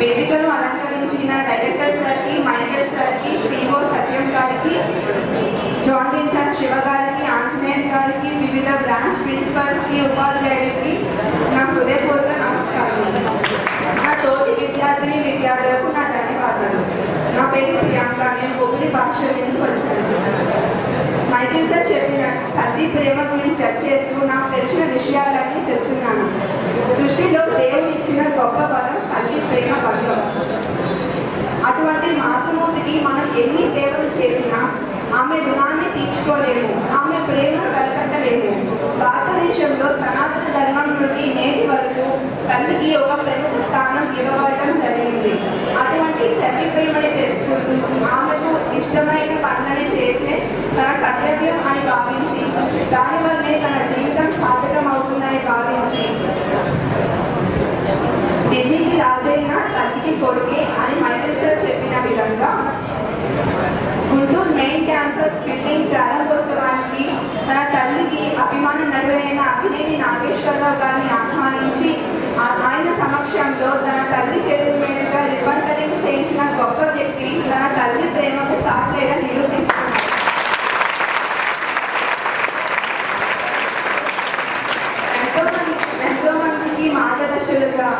వేదికను అలంకరించిన డైరెక్టర్ సార్కి, మైకేల్ సార్కి, సిఓ సత్యం గారికి, జాయింట్ ఇన్ఛార్జ్ శివ గారికి, ఆంజనేయన్ గారికి, వివిధ బ్రాంచ్ ప్రిన్సిపల్స్కి, ఉపాధ్యాయులకి నా హృదయపూర్వక నమస్కారం. నా తోటి విద్యార్థిని విద్యార్థులకు నా ధన్యవాదాలు. నా పేరు ప్రియాంక. నేను బొబ్బిలి పాఠశాల నుంచి వచ్చాను. మైకేల్ సార్ చెప్పిన తల్లి ప్రేమ గురించి చర్చిస్తూ నాకు తెలిసిన విషయాలన్నీ చెప్తున్నాను. సృష్టిలో దేవుడు ఇచ్చిన గొప్ప వరం తల్లి ప్రేమ బంధం. అటువంటి మాతృమూర్తికి మనం ఎన్ని సేవలు చేసినా ఆమె రుణాన్ని తీర్చుకోలేము, ఆమె ప్రేమను వెలకట్టలేము. భారతదేశంలో సనాతన ధర్మం నుండి నేటి వరకు తల్లికి ఒక ప్రముఖ స్థానం ఇవ్వబడటం జరిగింది. అటువంటి తల్లి ప్రేమని తెలుసుకుంటూ ఆమెకు ఇష్టమైన పనులని చేసే తన కర్తవ్యం అని భావించి దానివల్లే తన జీవితం సార్థకం అవుతుందని భావించి ఢిల్లీకి రాజైన తల్లికి కొడుకే అని మైకేల్ సార్ చెప్పిన విధంగా గుంటూరు మెయిన్ క్యాంపస్ బిల్డింగ్ ప్రారంభోత్సవానికి తన తల్లికి అభిమాన నటుడైన అభినేని నాగేశ్వరరావు గారిని ఆహ్వానించి ఆయన సమక్షంలో తన తల్లి చేతుల మీదుగా రిబ్బన్ కటింగ్ చేయించిన గొప్ప వ్యక్తి తన తల్లి ప్రేమకు సాట్లేదని నిరూపించుకున్నారు. ఎంతో మందికి మార్గదర్శకులుగా,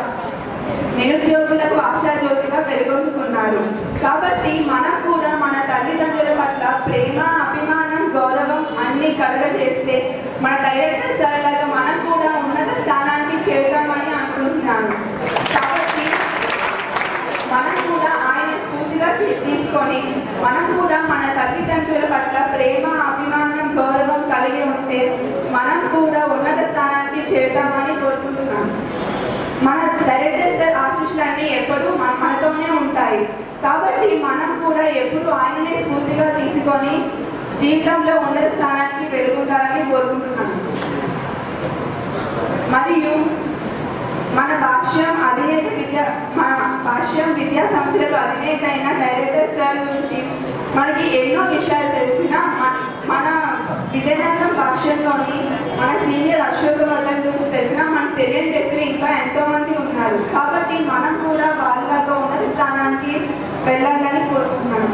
నిరుద్యోగులకు ఆశాజ్యోతిగా వెలుగొందుకున్నారు. కాబట్టి మనం కూడా మన తల్లిదండ్రుల పట్ల ప్రేమ, అభిమానం, గౌరవం అన్ని కలుగజేస్తే మన డైరెక్టర్ సార్ లాగా మనం కూడా ఉన్నత స్థానానికి చేరుతామని అనుకుంటున్నాను. కాబట్టి మనం కూడా ఆయన స్ఫూర్తిగా తీసుకొని మనం కూడా మన తల్లిదండ్రుల పట్ల ప్రేమ, అభిమానం, గౌరవం కలిగి ఉంటే మనం కూడా ఉన్నత స్థానానికి చేరుతామని కోరుకుంటున్నాను. మన డైరెక్టర్ సార్ ఆశీస్సులన్నీ ఎప్పుడూ మనతోనే ఉంటాయి. కాబట్టి మనం కూడా ఎప్పుడు ఆయననే స్ఫూర్తిగా తీసుకొని జీవితంలో ఉన్నత స్థానానికి వెలుగుతారని కోరుకుంటున్నాను. మరియు మన భాష్యం విద్యా సంస్థలకు అధినేత అయిన డైరెక్టర్ సార్ గురించి మనకి ఎన్నో విషయాలు తెలిసిన మన విజయనగరం భాష్యంలోని మన సీనియర్ అశోకవర్ధన్ గురించి తెలిసిన మనకు తెలియని వ్యక్తులు ఇంకా ఎంతో మంది ఉన్నారు. కాబట్టి మనం కూడా వాళ్ళలాగా ఉన్నత స్థానానికి వెళ్ళాలని కోరుకుంటున్నాను.